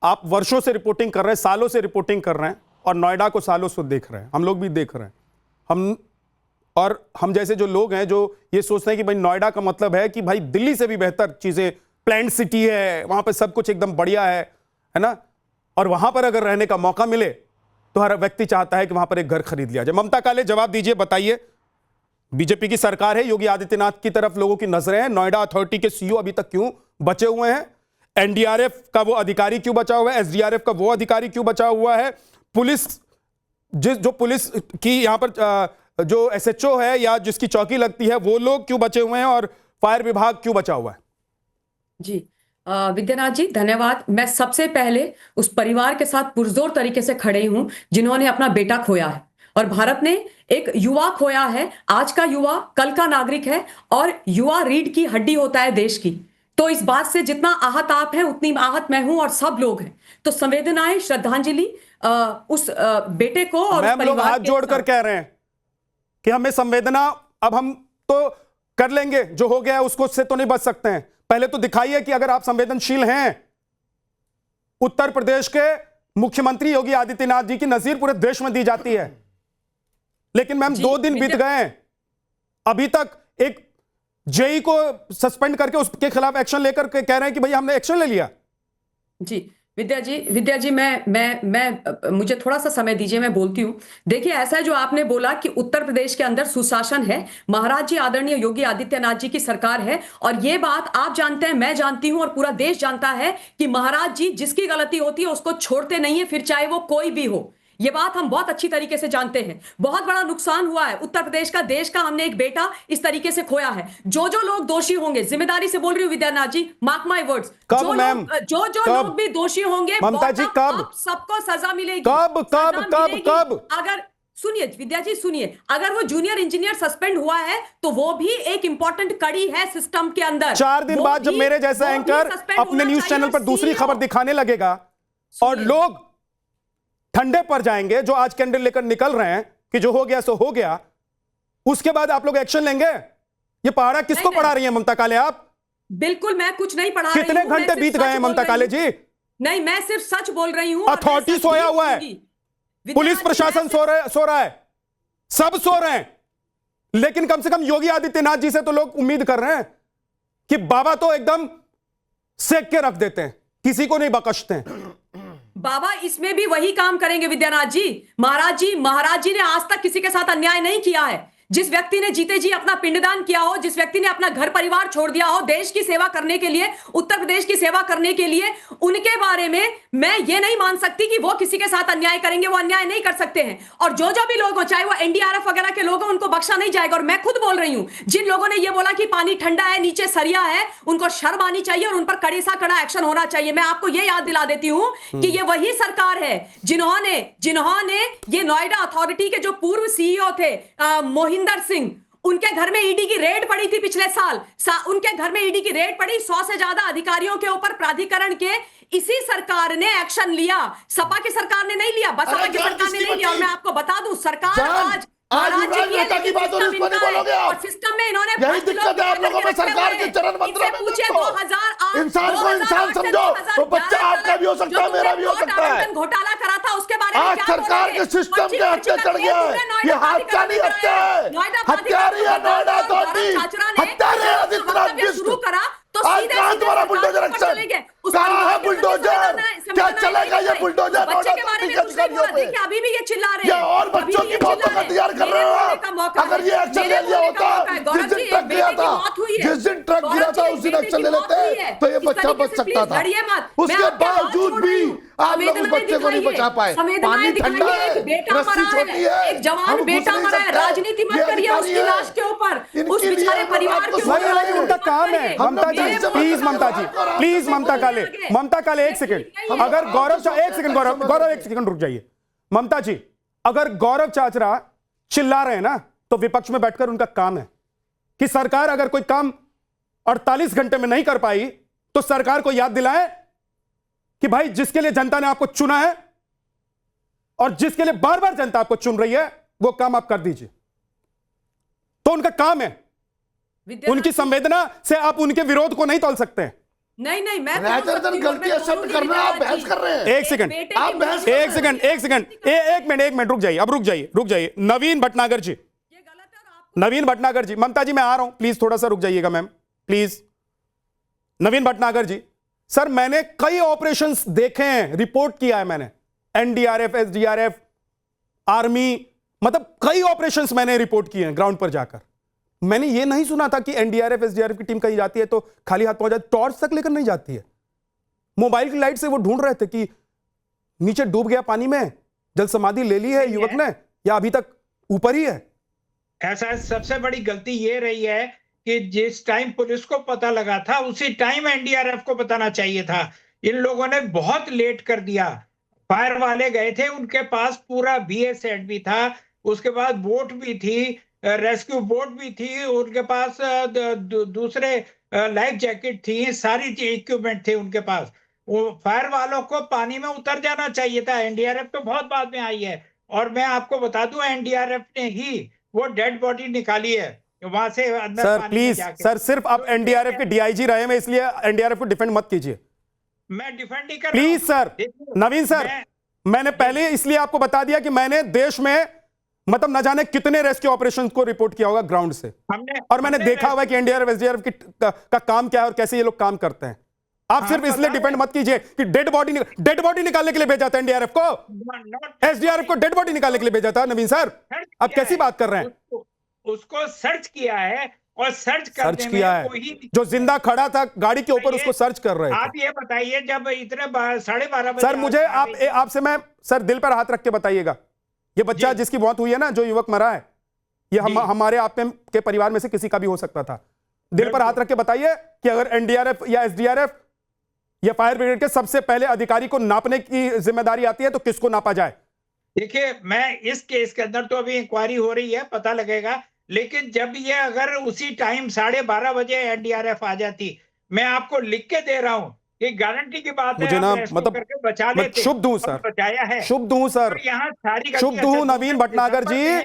Speaker 9: आप वर्षों से रिपोर्टिंग कर रहे हैं, सालों से रिपोर्टिंग कर रहे हैं, और नोएडा को सालों से देख रहे हैं, हम लोग भी देख रहे हैं। हम जैसे जो लोग हैं जो ये सोचते हैं कि भाई नोएडा का मतलब है कि भाई दिल्ली से भी बेहतर चीजें, प्लान्ड सिटी है, वहां पे सब कुछ एकदम बढ़िया है ना, और वहां पर अगर रहने का मौका मिले तो हर व्यक्ति चाहता है कि वहां पर एक घर खरीद लिया जाए। ममता काले, जवाब दीजिए, बताइए, बीजेपी की सरकार है, योगी आदित्यनाथ की तरफ लोगों की नजरें हैं, नोएडा अथॉरिटी के सीईओ अभी तक क्यों बचे हुए हैं? एनडीआरएफ का वो अधिकारी क्यों बचा हुआ है? एसडीआरएफ का वो अधिकारी क्यों बचा हुआ है? पुलिस, जो पुलिस की यहां पर जो एसएचओ है या जिसकी चौकी लगती है, वो लोग क्यों बचे हुए हैं, और फायर विभाग क्यों बचा हुआ है?
Speaker 16: जी विद्यानाथ जी, धन्यवाद। मैं सबसे पहले उस परिवार के साथ पुरजोर तरीके से खड़े हूं जिन्होंने अपना बेटा खोया है, और भारत ने एक युवा खोया है। आज का युवा कल का नागरिक है, और युवा रीढ़ की हड्डी होता है देश की। तो इस बात से जितना आहत आप हैं उतनी आहत मैं हूं, और सब लोग हैं। तो संवेदनाएं, श्रद्धांजलि उस बेटे को और
Speaker 9: मैम, लोग हाथ जोड़कर कह रहे हैं कि हमें संवेदना, अब हम तो कर लेंगे, जो हो गया है उसको से तो नहीं बच सकते हैं। पहले तो दिखाइए कि अगर आप संवेदनशील हैं। उत्तर प्रदेश के मुख्यमंत्री योगी आदित्यनाथ जी की नजीर पूरे देश में दी जाती है, लेकिन मैम 2 दिन बीत गए हैं, अभी तक एक जेई को सस्पेंड करके उसके खिलाफ एक्शन लेकर कह रहे हैं कि भाई हमने एक्शन ले लिया।
Speaker 16: जी विद्या जी मैं मुझे थोड़ा सा समय दीजिए, मैं बोलती हूँ। देखिए, ऐसा है जो आपने बोला कि उत्तर प्रदेश के अंदर सुशासन है, महाराज जी आदरणीय योगी आदित्यनाथ जी की सरकार है, और ये बात आप जानते हैं, मैं जानती हूं, और पूरा देश जानता है कि महाराज जी जिसकी गलती होती है उसको छोड़ते नहीं है, फिर चाहे वो कोई भी हो। ये बात हम बहुत अच्छी तरीके से जानते हैं। बहुत बड़ा नुकसान हुआ है उत्तर प्रदेश का, देश का, हमने एक बेटा इस तरीके से खोया है। जो लोग दोषी होंगे, जिम्मेदारी से बोल रही हूँ विद्यानाथ जी, मार्क माय वर्ड्स, जो लोग भी दोषी होंगे,
Speaker 9: ममता जी, कब
Speaker 16: सबको सजा मिलेगी।
Speaker 9: कब?
Speaker 16: अगर सुनिए विद्या जी, सुनिए, अगर वो जूनियर इंजीनियर सस्पेंड हुआ है तो वो भी एक इंपॉर्टेंट कड़ी है सिस्टम के अंदर।
Speaker 9: 4 दिन बाद जब मेरे जैसा एंकर अपने न्यूज चैनल पर दूसरी खबर दिखाने लगेगा और लोग ठंडे पर जाएंगे, जो आज कैंडल लेकर निकल रहे हैं कि जो हो गया सो हो गया, उसके बाद आप लोग एक्शन लेंगे। ये पहाड़ा किसको पढ़ा रही है ममता काले आप?
Speaker 16: बिल्कुल, मैं कुछ नहीं पढ़ा रही हूं।
Speaker 9: कितने घंटे बीत गए हैं ममता काले जी?
Speaker 16: नहीं, मैं सिर्फ सच बोल रही हूं।
Speaker 9: अथॉरिटी सोया हुआ है, पुलिस प्रशासन सो रहा है, सब सो रहे हैं, लेकिन कम से कम योगी आदित्यनाथ जी से तो लोग उम्मीद कर रहे हैं कि बाबा तो एकदम सेक के रख देते हैं, किसी को नहीं बख्शते हैं।
Speaker 16: बाबा इसमें भी वही काम करेंगे विद्यानाथ जी। महाराज जी ने आज तक किसी के साथ अन्याय नहीं किया है। जिस व्यक्ति ने जीते जी अपना पिंडदान किया हो, जिस व्यक्ति ने अपना घर परिवार छोड़ दिया हो देश की सेवा करने के लिए, उत्तर प्रदेश की सेवा करने के लिए, उनके बारे में मैं ये नहीं मान सकती कि वो किसी के साथ अन्याय करेंगे। वो अन्याय नहीं कर सकते हैं। और जो भी लोग हो, चाहे वो एनडीआरएफ वगैरह के लोग हो, उनको बख्शा नहीं जाएगा। और मैं खुद बोल रही हूं, जिन लोगों ने ये बोला कि पानी ठंडा है, नीचे सरिया है, उनको शर्म आनी चाहिए और उन पर कड़ी सा कड़ा एक्शन होना चाहिए। मैं आपको ये याद दिला देती हूं कि ये वही सरकार है जिन्होंने ये नोएडा अथॉरिटी के जो पूर्व सीईओ थे मोहिंदर सिंह, उनके घर में ईडी की रेड पड़ी थी पिछले साल। उनके घर में ईडी की रेड पड़ी, 100 से ज्यादा अधिकारियों के ऊपर प्राधिकरण के। इसी सरकार ने एक्शन लिया, सपा की सरकार ने नहीं लिया, बसपा की सरकार ने नहीं लिया। और मैं आपको बता दूं, सरकार आज
Speaker 14: युवराज मेहता की बात और इसको नहीं बोलोगे आप।
Speaker 16: और सिस्टम में इन्होंने
Speaker 14: यही दिक्कत है आप लोगों में, सरकार के चरण वंदना में
Speaker 16: पूछे 2008
Speaker 14: इंसान को इंसान समझो। तो बच्चा आपका भी हो सकता है, मेरा भी हो सकता है।
Speaker 16: घोटाला करा था उसके बारे में
Speaker 14: आज सरकार के सिस्टम के हत्या चढ़ गया है। ये हादसा नहीं हत्या है, हत्यारी है नोएडा अथॉरिटी, हत्यारी है आदित्यनाथ
Speaker 16: शुरू करा तो
Speaker 14: आज कहां तुम्हारा बुलडोजर एक्शन, कहां है बुलडोजर, क्या चलेगा ये बुलडोजर नोएडा अधिकारियों पे?
Speaker 16: अभी भी ये चिल्ला रहे हैं
Speaker 14: और बच्चों की मौतों का इंतजार कर रहे हो आप। अगर ये एक्शन ले लिया होता, जिस दिन ट्रक गिरा था, जिस दिन ट्रक गिरा था उस दिन एक्शन ले लेते तो ये बच्चा बच सकता था। उसके बावजूद भी आप लोग उस बच्चे को नहीं बचा पाए। पानी ठंडा है, रस्सी छोटी है,
Speaker 16: एक जवान बेटा मरा है, राजनीति मत करिए उसकी लाश के ऊपर, उस बेचारे परिवार के ऊपर।
Speaker 9: उनका काम है। ममता जी प्लीज, ममता जी प्लीज, ममता काले एक सेकंड। अगर गौरव एक सेकंड रुक जाइए। ममता जी, अगर गौरव चाचरा चिल्ला रहे हैं ना, तो विपक्ष में बैठकर उनका काम है कि सरकार अगर कोई काम 48 घंटे में नहीं कर पाई तो सरकार को याद दिलाए कि भाई जिसके लिए जनता ने आपको चुना है और जिसके लिए बार बार जनता आपको चुन रही है, वो काम आप कर दीजिए। तो उनका काम है। उनकी संवेदना से आप उनके विरोध को नहीं तोल सकते।
Speaker 16: नहीं, मैं
Speaker 14: गलती शब्द करना, आप बहस कर रहे हैं।
Speaker 9: एक सेकंड, एक मिनट रुक जाइए। नवीन भटनागर जी, ममता जी मैं आ रहा हूं, प्लीज थोड़ा सा रुक जाइएगा ma'am, please. Naveen Bhatnagar ji, sir मैंने कई ऑपरेशंस देखे हैं, रिपोर्ट किया है मैंने, एनडीआरएफ, एसडीआरएफ, आर्मी, मतलब कई ऑपरेशंस मैंने रिपोर्ट किए हैं ग्राउंड पर जाकर। मैंने ये नहीं सुना था कि एनडीआरएफ, एसडीआरएफ की टीम कहीं जाती है तो खाली हाथ पहुंच जाती, टॉर्च तक लेकर नहीं जाती है। मोबाइल की लाइट से वो ढूंढ रहे थे कि नीचे डूब गया पानी में, जल समाधि ले ली है युवक ने या अभी तक ऊपर ही है।
Speaker 17: ऐसा सबसे बड़ी गलती ये रही है कि जिस टाइम पुलिस को पता लगा था उसी टाइम एनडीआरएफ को बताना चाहिए था। इन लोगों ने बहुत लेट कर दिया। फायर वाले गए थे, उनके पास पूरा बीएस सेट भी था, उसके बाद बोट भी थी, रेस्क्यू बोट भी थी, उनके पास दूसरे लाइफ जैकेट थी, सारी इक्विपमेंट थे उनके पास। वो फायर वालों को पानी में उतर जाना चाहिए था। एनडीआरएफ तो बहुत बाद में आई है। और मैं आपको बता दूं, एनडीआरएफ ने ही वो डेड बॉडी निकाली है वहां से अंदर।
Speaker 9: सर प्लीज, सर सिर्फ आप एनडीआरएफ के डीआईजी रहे हैं, इसलिए एनडीआरएफ को डिफेंड मत कीजिए।
Speaker 17: मैं डिफेंड नहीं कर
Speaker 9: प्लीज सर। नवीन सर, मैंने पहले इसलिए आपको बता दिया कि मैंने देश में मतलब न जाने कितने रेस्क्यू ऑपरेशंस को रिपोर्ट किया होगा ग्राउंड से, और मैंने देखा हुआ है कि एनडीआरएफ, एसडीआरएफ का काम क्या है और कैसे ये लोग काम करते हैं। आप सिर्फ इसलिए डिपेंड मत कीजिए कि डेड बॉडी निकालने के लिए भेजा था एनडीआरएफ को, एसडीआरएफ को डेड बॉडी निकालने के लिए भेजा था। नवीन सर, आप कैसी बात कर रहे हैं?
Speaker 17: उसको सर्च किया है, और सर्च
Speaker 9: किया है, जो जिंदा खड़ा था गाड़ी के ऊपर उसको सर्च कर रहे हैं।
Speaker 17: आप ये बताइए, जब इतने 12:30 बजे
Speaker 9: सर मुझे आपसे मैं सर दिल पर हाथ रख के बताइएगा, ये बच्चा जिसकी मौत हुई है ना, जो युवक मरा है, ये हमारे आप के परिवार में से किसी का भी हो सकता था। दिल पर हाथ रख के बताइए कि अगर एनडीआरएफ या एसडीआरएफ या फायर ब्रिगेड के सबसे पहले अधिकारी को नापने की जिम्मेदारी आती है तो किसको नापा जाए?
Speaker 17: देखिए, मैं इस केस के अंदर तो अभी इंक्वायरी हो रही है, पता लगेगा। लेकिन जब ये अगर उसी टाइम 12:30 बजे एनडीआरएफ आ जाती, मैं आपको लिख के दे रहा हूं, ये गारंटी की बात
Speaker 9: मुझे
Speaker 17: है,
Speaker 9: ना
Speaker 17: मतलब बचा लेते,
Speaker 9: शुभ दूं सर,
Speaker 17: बचाया है,
Speaker 9: शुभ दूं सर,
Speaker 17: यहाँ सारी
Speaker 9: शुभ दूं नवीन भटनागर जी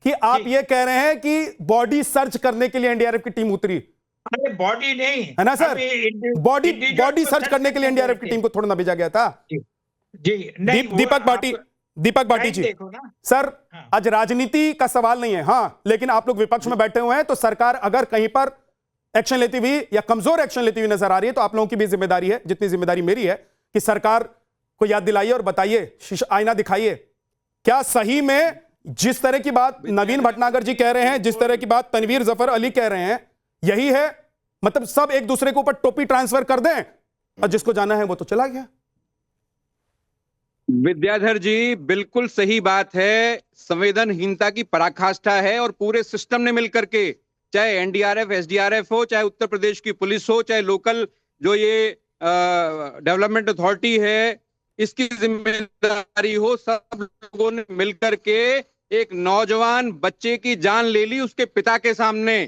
Speaker 9: कि आप ये कह रहे हैं कि बॉडी सर्च करने के लिए एनडीआरएफ की टीम उतरी।
Speaker 17: अरे बॉडी नहीं
Speaker 9: है ना सर, बॉडी सर्च करने के लिए एनडीआरएफ की टीम को थोड़ा ना भेजा गया था।
Speaker 17: जी नहीं,
Speaker 9: दीपक भाटी, दीपक भाटी जी,
Speaker 17: देखो ना
Speaker 9: सर आज राजनीति का सवाल नहीं है, हाँ, लेकिन आप लोग विपक्ष में बैठे हुए हैं, तो सरकार अगर कहीं पर एक्शन लेती हुई या कमजोर एक्शन लेती हुई नजर आ रही है, तो आप लोगों की भी जिम्मेदारी है, जितनी जिम्मेदारी मेरी है, कि सरकार को याद दिलाइए और बताइए, आईना दिखाइए, क्या सही में जिस तरह की बात नवीन भटनागर जी कह रहे हैं, जिस तरह की बात तनवीर जफर अली कह रहे हैं, यही है? मतलब सब एक दूसरे के ऊपर टोपी ट्रांसफर कर दें और जिसको जाना है वो तो चला गया।
Speaker 18: विद्याधर जी, बिल्कुल सही बात है। संवेदनहीनता की पराकाष्ठा है और पूरे सिस्टम ने मिलकर के, चाहे एनडीआरएफ, एसडीआरएफ हो, चाहे उत्तर प्रदेश की पुलिस हो, चाहे लोकल जो ये डेवलपमेंट अथॉरिटी है, इसकी जिम्मेदारी हो, सब लोगों ने मिलकर के एक नौजवान बच्चे की जान ले ली उसके पिता के सामने।